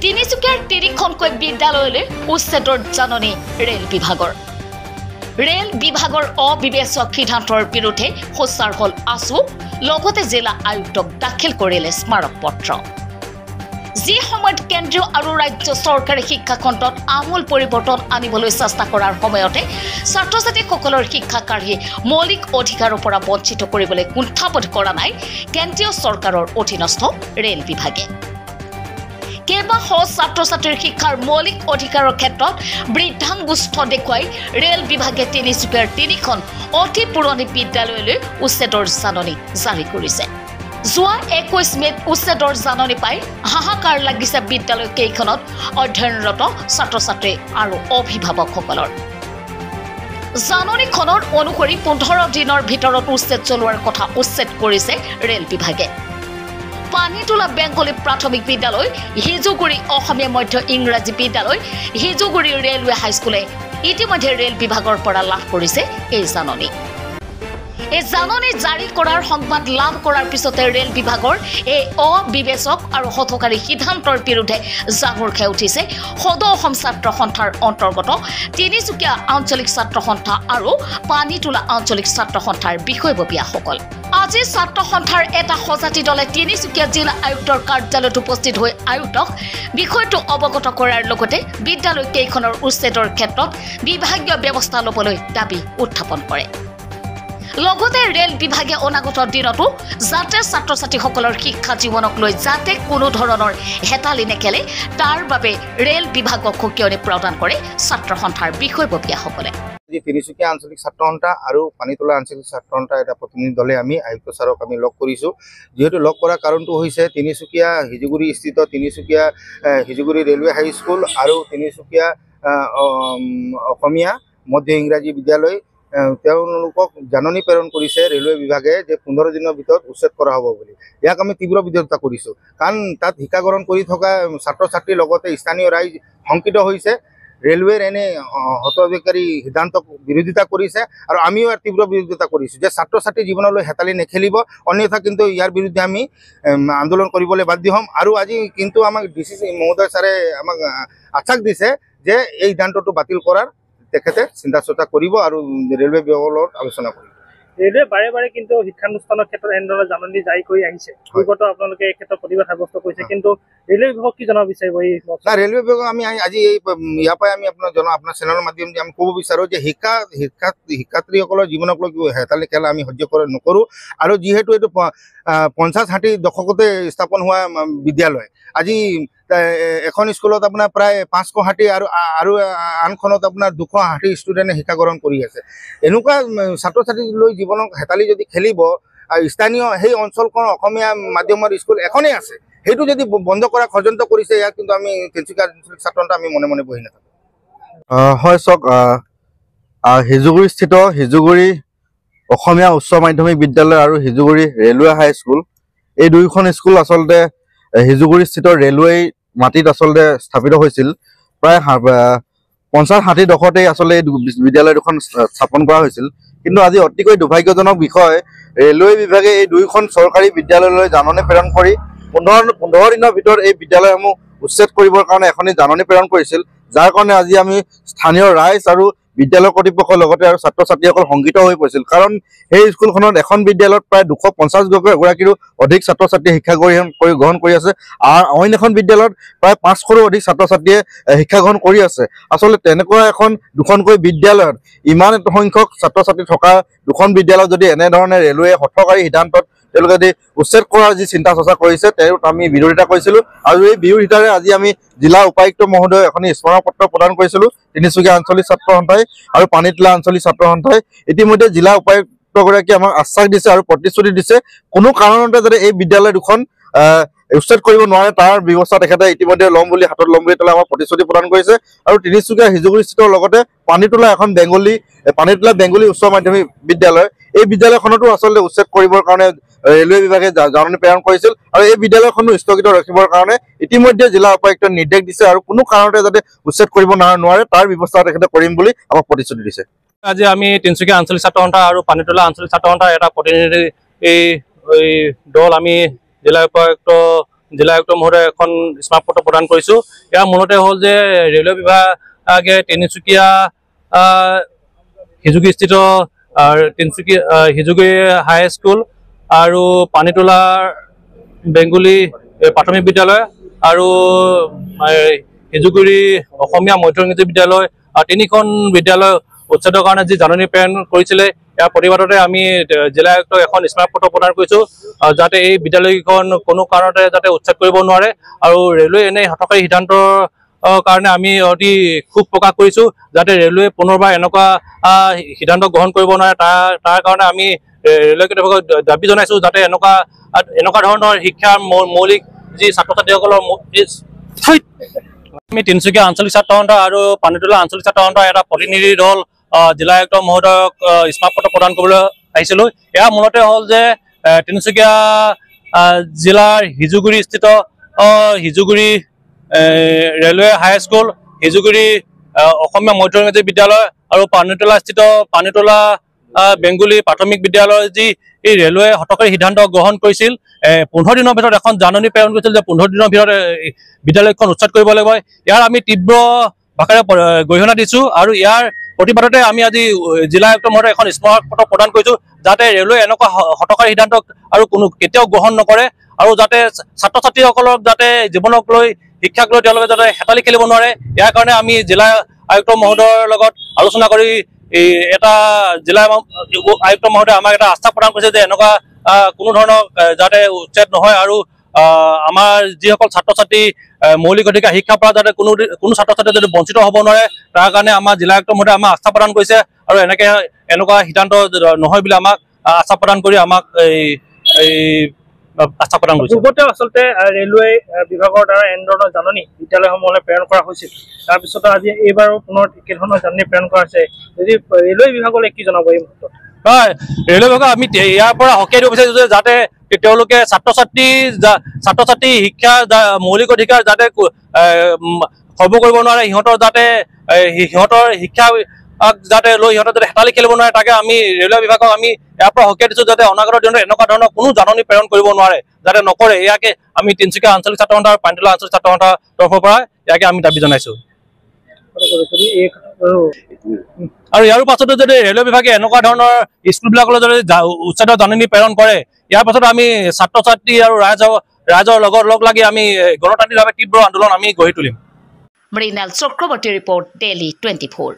তিনিচুকীয়াৰ ৩খনকৈ বিদ্যালয়লৈ উচ্ছেদৰ জাননী ৰেল বিভাগৰ। ৰেল বিভাগৰ অবিবেচক সিদ্ধান্তৰ বিৰুদ্ধে সোচ্চাৰ হল আছু, লগতে জিলা আয়ুক্তক দাখিল কৰিলে স্মাৰক পত্ৰ। যি সময়ত কেন্দ্ৰীয় আৰু ৰাজ্য চৰকাৰে শিক্ষা খণ্ডত আমূল পৰিৱৰ্তন আনিবলৈ চেষ্টা কৰাৰ সময়তে ছাত্ৰ ছাত্ৰীসকলৰ শিক্ষা কাঢ়ি মৌলিক অধিকাৰৰ পৰা বঞ্চিত কৰিবলৈ কুণ্ঠাবোধ কৰা নাই কেন্দ্ৰীয় চৰকাৰৰ অধীনস্থ ৰেল বিভাগে। কেইবাশ ছাত্ৰ ছাত্ৰীৰ শিক্ষাৰ মৌলিক অধিকাৰৰ ক্ষেত্ৰত বৃদ্ধাংগুষ্ঠ দেখুৱাই ৰেল বিভাগে তিনিচুকীয়াৰ ৩খন অতি পুৰণি বিদ্যালয়লৈ উচ্ছেদৰ জাননী জাৰি কৰিছে। যোৱা ২১ মেত উচ্ছেদৰ জাননী পাই হাহাকাৰ লাগিছে বিদ্যালয় কেইখনত অধ্যয়নৰত ছাত্ৰ ছাত্ৰী আৰু অভিভাৱকসকলৰ। জাননীখনৰ অনুসৰি ১৫ দিনৰ ভিতৰত উচ্ছেদ চলোৱাৰ কথা উচ্ছেদ কৰিছে ৰেল বিভাগে। পানীতোলা বেংগলী প্ৰাথমিক বিদ্যালয়, হিজুগুৰি অসমীয়া মধ্য ইংৰাজী বিদ্যালয়, হিজুগুৰি ৰেলৱে হাইস্কুলে ইতিমধ্যে ৰেল বিভাগৰ পৰা লাভ কৰিছে এই জাননী। এই জাননী জাৰি কৰাৰ সংবাদ লাভ কৰাৰ পিছতে ৰেল বিভাগৰ এই অবিবেচক আৰু হঠকাৰী সিদ্ধান্তৰ বিৰুদ্ধে জাঙুৰ খাই উঠিছে সদৌ অসম ছাত্ৰ সন্থাৰ অন্তৰ্গত তিনিচুকীয়া আঞ্চলিক ছাত্ৰ সন্থা আৰু পানীতোলা আঞ্চলিক ছাত্ৰ সন্থাৰ বিষয়ববীয়াসকল। আজি ছাত্ৰ সন্থাৰ এটা সজাতি দলে তিনিচুকীয়া জিলা আয়ুক্তৰ কাৰ্যালয়ত উপস্থিত হৈ আয়ুক্তক বিষয়টো অৱগত কৰাৰ লগতে বিদ্যালয় কেইখনৰ উচ্ছেদৰ ক্ষেত্ৰত বিভাগীয় ব্যৱস্থা ল'বলৈ দাবী উত্থাপন কৰে। লগতে ৰেল বিভাগে অনাগত দিনতো যাতে ছাত্ৰ ছাত্ৰীসকলৰ শিক্ষা জীৱনক লৈ যাতে কোনো ধৰণৰ হেতালি নেখেলে তাৰ বাবে ৰেল বিভাগক সকিয়নি প্ৰদান কৰে ছাত্ৰ সন্থাৰ বিষয়ববীয়াসকলে। তিনিচুকীয়া আঞ্চলিক ছাত্ৰ সন্থা আৰু পানীতোলা আঞ্চলিক ছাত্ৰ সন্থাৰ এটা প্ৰতিনিধি দলে আমি আয়ুক্ত ছাৰক আমি লগ কৰিছোঁ। যিহেতু লগ কৰাৰ কাৰণটো হৈছে তিনিচুকীয়া হিজুগুৰি স্থিত তিনিচুকীয়া হিজুগুৰি ৰেলৱে হাইস্কুল আৰু তিনিচুকীয়া অসমীয়া মধ্য ইংৰাজী বিদ্যালয় তেওঁলোকক জাননী প্ৰেৰণ কৰিছে ৰেলৱে বিভাগে যে ১৫ দিনৰ ভিতৰত উচ্ছেদ কৰা হ'ব বুলি। ইয়াক আমি তীব্ৰ বিৰোধিতা কৰিছোঁ, কাৰণ তাত শিক্ষা গ্ৰহণ কৰি থকা ছাত্ৰ ছাত্ৰীৰ লগতে স্থানীয় ৰাইজ শংকিত হৈছে। ৰেলৱেৰ এনে হতবিকাৰী সিদ্ধান্তক বিৰোধিতা কৰিছে আৰু আমিও ইয়াৰ তীব্ৰ বিৰোধিতা কৰিছোঁ যে ছাত্ৰ ছাত্ৰী জীৱনলৈ হেতালি নেখেলিব, অন্যথা কিন্তু ইয়াৰ বিৰুদ্ধে আমি আন্দোলন কৰিবলৈ বাধ্য হ'ম। আৰু আজি কিন্তু আমাক DCC মহোদয় ছাৰে আমাক আশ্বাস দিছে যে এই সিদ্ধান্তটো বাতিল কৰাৰ তেখেতে চিন্তা চৰ্চা কৰিব আৰু ৰেলৱে বিভাগৰ লগত আলোচনা কৰিব। ৰেলৱে বাৰে বাৰে কিন্তু শিক্ষানুষ্ঠানৰ ক্ষেত্ৰত এনেদৰে জাননী জাৰি কৰি আহিছে, পূৰ্বতো আপোনালোকে এই ক্ষেত্ৰত প্ৰতিবাদ সাব্যস্ত কৰিছে, কিন্তু ৰেলৱে বিভাগক কি জনাব বিচাৰিব? এই ৰেলৱে বিভাগক আমি আজি এই ইয়াৰ পৰাই আমি আপোনাৰ চেনেলৰ মাধ্যমেৰে আমি ক'ব বিচাৰোঁ যে শিক্ষাৰ্থীসকলৰ জীৱনক লৈ হেতালি খেলা আমি সহ্য নকৰোঁ। আৰু যিহেতু এইটো ৫০-৬০ দশকতে স্থাপন হোৱা বিদ্যালয়, আজি এখন স্কুলত আপোনাৰ প্ৰায় ৫৬০ আৰু আনখনত আপোনাৰ ২৬০ ষ্টুডেণ্টে শিক্ষা গ্ৰহণ কৰি আছে। এনেকুৱা ছাত্ৰ ছাত্ৰীক লৈ জীৱনক হেতালি যদি খেলিব, স্থানীয় সেই অঞ্চলখন অসমীয়া মাধ্যমৰ স্কুল এখনেই আছে, সেইটো যদি বন্ধ কৰা ষড়যন্ত্ৰ কৰিছে, ইয়াক কিন্তু আমি তিনিচুকীয়া আঞ্চলিক ছাত্ৰ সন্থা আমি মনে মনে বহি নাথাকোঁ। হয়, চাওক, হিজুগুৰি স্থিত হিজুগুৰি অসমীয়া উচ্চ মাধ্যমিক বিদ্যালয় আৰু হিজুগুৰি ৰেলৱে হাইস্কুল, এই দুয়োখন স্কুল আচলতে হিজুগুৰি স্থিত ৰেলৱে মাটিত আচলতে স্থাপিত হৈছিল। প্ৰায় ৫০-৬০ দশকতেই আচলতে এই বিদ্যালয় দুখন স্থাপন কৰা হৈছিল। কিন্তু আজি অতিকৈ দুৰ্ভাগ্যজনক বিষয়, ৰেলৱে বিভাগে এই দুয়োখন চৰকাৰী বিদ্যালয়লৈ জাননী প্ৰেৰণ কৰি ১৫ দিনৰ ভিতৰত এই বিদ্যালয়সমূহ উচ্ছেদ কৰিবৰ কাৰণে এখনি জাননী প্ৰেৰণ কৰিছিল, যাৰ কাৰণে আজি আমি স্থানীয় ৰাইজ আৰু বিদ্যালয় কৰ্তৃপক্ষৰ লগতে আৰু ছাত্ৰ ছাত্ৰীসকল শংকিত হৈ পৰিছিল। কাৰণ সেই স্কুলখনত এখন বিদ্যালয়ত প্ৰায় ২৫০ গৰাকীৰো অধিক ছাত্ৰ ছাত্ৰীয়ে শিক্ষা গ্ৰহণ কৰি আছে, আৰু অইন এখন বিদ্যালয়ত প্ৰায় ৫০০ৰো অধিক ছাত্ৰ ছাত্ৰীয়ে শিক্ষা গ্ৰহণ কৰি আছে। আচলতে তেনেকুৱা দুখনকৈ বিদ্যালয়ত ইমান সংখ্যক ছাত্ৰ ছাত্ৰী থকা দুখন বিদ্যালয়ত যদি এনেধৰণে ৰেলৱে হঠকাৰী সিদ্ধান্তত তেওঁলোকে যদি উচ্ছেদ কৰাৰ যি চিন্তা চৰ্চা কৰিছে, তেওঁক আমি বিৰোধিতা কৰিছিলোঁ। আৰু এই বিৰোধিতাৰে আজি আমি জিলা উপায়ুক্ত মহোদয় এখন স্মাৰক পত্ৰ প্ৰদান কৰিছিলোঁ তিনিচুকীয়া আঞ্চলিক ছাত্ৰ সন্থাই আৰু পানীতোলা আঞ্চলিক ছাত্ৰ সন্থাই। ইতিমধ্যে জিলা উপায়ুক্তগৰাকীয়ে আমাক আশ্বাস দিছে আৰু প্ৰতিশ্ৰুতি দিছে কোনো কাৰণতে যাতে এই বিদ্যালয় দুখন উচ্ছেদ কৰিব নোৱাৰে তাৰ ব্যৱস্থা তেখেতে ইতিমধ্যে হাতত ল'ম বুলি তেওঁ আমাক প্ৰতিশ্ৰুতি প্ৰদান কৰিছে। আৰু তিনিচুকীয়া হিজুগুৰি স্থিতৰ লগতে পানীতোলা বেংগলী উচ্চ মাধ্যমিক বিদ্যালয়, এই বিদ্যালয়খনতো আচলতে উচ্ছেদ কৰিবৰ কাৰণে ৰেলৱে বিভাগে জাননী প্ৰেৰণ কৰিছিল, আৰু এই বিদ্যালয়খনো স্থগিত ৰাখিবৰ কাৰণে ইতিমধ্যে জিলা উপায়ুক্তই নিৰ্দেশ দিছে, আৰু কোনো কাৰণতে যাতে উচ্ছেদ কৰিব নোৱাৰে তাৰ ব্যৱস্থা তেখেতে কৰিম বুলি আমাক প্ৰতিশ্ৰুতি দিছে। আজি আমি তিনিচুকীয়া আঞ্চলিক ছাত্ৰ সন্থা আৰু পানীতোলা আঞ্চলিক ছাত্ৰ সন্থাৰ এটা প্ৰতিনিধি দল আমি জিলা উপায়ুক্ত জিলা আয়ুক্ত মহোদয় এখন স্মাৰকপত্ৰ প্ৰদান কৰিছোঁ। ইয়াৰ মূলতে হ'ল যে ৰেলৱে বিভাগে তিনিচুকীয়া হিজুগিস্থিত হিজুগুৰি হাইস্কুল আৰু পানীতোলাৰ বেংগলী প্ৰাথমিক বিদ্যালয় আৰু হিজুগুৰি অসমীয়া মধ্য ইংৰাজী বিদ্যালয় তিনিখন বিদ্যালয় উচ্ছেদৰ কাৰণে যি জাননী প্ৰেৰণ কৰিছিলে, ইয়াৰ প্ৰতিবাদতে আমি জিলা আয়ুক্তক এখন স্মাৰকপত্ৰ প্ৰদান কৰিছোঁ যাতে এই বিদ্যালয়কেইখন কোনো কাৰণতে যাতে উচ্ছেদ কৰিব নোৱাৰে। আৰু ৰেলৱে এনে হঠকাৰী সিদ্ধান্তৰ কাৰণে আমি অতি ক্ষোভ প্ৰকাশ কৰিছোঁ যাতে ৰেলৱে পুনৰবাৰ এনেকুৱা সিদ্ধান্ত গ্ৰহণ কৰিব নোৱাৰে। তাৰ কাৰণে আমি ৰেলৱে কৰ্তৃপক্ষক দাবী জনাইছোঁ যাতে এনেকুৱা ধৰণৰ শিক্ষাৰ মৌলিক যি ছাত্ৰ ছাত্ৰীসকলৰ আমি তিনিচুকীয়া আঞ্চলিক ছাত্ৰ সন্থা আৰু পানীতোলা আঞ্চলিক ছাত্ৰ সন্থাৰ এটা প্ৰতিনিধি দল জিলা আয়ুক্ত মহোদয়ক স্মাৰকপত্ৰ প্ৰদান কৰিবলৈ আহিছিলোঁ। ইয়াৰ মূলতে হ'ল যে তিনিচুকীয়া জিলাৰ হিজুগুৰিস্থিত হিজুগুৰি ৰেলৱে হাইস্কুল, হিজুগুৰি অসমীয়া মধ্য ইংৰাজী বিদ্যালয় আৰু পানীতোলাস্থিত পানীতোলা বেংগলী প্ৰাথমিক বিদ্যালয় যি এই ৰেলৱে হঠকাৰী সিদ্ধান্ত গ্ৰহণ কৰিছিল, 15 দিনৰ ভিতৰত এখন জাননী প্ৰেৰণ কৰিছিল যে 15 দিনৰ ভিতৰত বিদ্যালয়খন উচ্ছেদ কৰিব লাগিব। ইয়াৰ আমি তীব্ৰ ভাষাৰে গৰিহণা দিছোঁ আৰু ইয়াৰ প্ৰতিবাদতে আমি আজি জিলা আয়ুক্ত মহোদয় এখন স্মাৰকপত্ৰ প্ৰদান কৰিছোঁ যাতে ৰেলৱে এনেকুৱা হঠকাৰী সিদ্ধান্ত আৰু কেতিয়াও গ্ৰহণ নকৰে আৰু যাতে ছাত্ৰ ছাত্ৰীসকলক যাতে জীৱনক লৈ শিক্ষাক লৈ তেওঁলোকে যাতে হেতালি খেলিব নোৱাৰে। ইয়াৰ কাৰণে আমি জিলা আয়ুক্ত মহোদয়ৰ লগত আলোচনা কৰি এটা জিলা আয়ুক্ত মহোদয়ে আমাক এটা আস্থা প্ৰদান কৰিছে যে এনেকুৱা কোনো ধৰণৰ যাতে উচ্ছেদ নহয় আৰু আমাৰ যিসকল ছাত্ৰ ছাত্ৰী মৌলিক অধিকাৰ শিক্ষাৰ পৰা যাতে কোনো ছাত্ৰ ছাত্ৰী যাতে বঞ্চিত হ'ব নোৱাৰে, তাৰ কাৰণে আমাৰ জিলা আয়ুক্ত মহোদয়ে আমাক আস্থা প্ৰদান কৰিছে আৰু এনেকুৱা সিদ্ধান্ত নহয় বুলি আমাক আস্থা প্ৰদান কৰি আমাক আস্থা প্ৰদান কৰিছে। পূৰ্বতে আচলতে ৰেলৱে বিভাগৰ দ্বাৰা এনেধৰণৰ জাননী বিদ্যালয়সমূহলৈ প্ৰেৰণ কৰা হৈছিল, তাৰপিছত আজি এইবাৰো পুনৰ একেধৰণৰ জাননী প্ৰেৰণ কৰা হৈছে। যদি ৰেলৱে বিভাগলৈ কি জনাব এই মুহূৰ্তত? হয়, ৰেলৱে বিভাগক আমি ইয়াৰ পৰা সকীয়াই দিব বিচাৰিছোঁ যে যাতে তেওঁলোকে ছাত্ৰ ছাত্ৰী শিক্ষাৰ মৌলিক অধিকাৰ যাতে খৰ্ব কৰিব নোৱাৰে, সিহঁতৰ শিক্ষা যাতে লৈ সিহঁতে যাতে হেতালি খেলিব নোৱাৰে, তাকে আমি ৰেলৱে বিভাগক আমি ইয়াৰ পৰা সকীয়াই দিছোঁ যাতে অনাগত দিনত এনেকুৱা ধৰণৰ কোনো জাননী প্ৰেৰণ কৰিব নোৱাৰে, যাতে নকৰে। ইয়াকে আমি তিনিচুকীয়া আঞ্চলিক ছাত্ৰ সন্থা আৰু পানীতোলা আঞ্চলিক ছাত্ৰ সন্থাৰ তৰফৰ পৰা ইয়াকে আমি দাবী জনাইছোঁ। আৰু ইয়াৰ পাছতো যদি ৰেলৱে বিভাগে এনেকুৱা ধৰণৰ স্কুলবিলাকলৈ যদি উচ্ছেদৰ জাননী প্ৰেৰণ কৰে, ইয়াৰ পাছত আমি ছাত্ৰ ছাত্ৰী আৰু ৰাইজৰ লগত লগ লাগি আমি গণতান্ত্ৰিকভাৱে তীব্ৰ আন্দোলন আমি গঢ়ি তুলিম। Mrinal Chakraborty report, daily 24।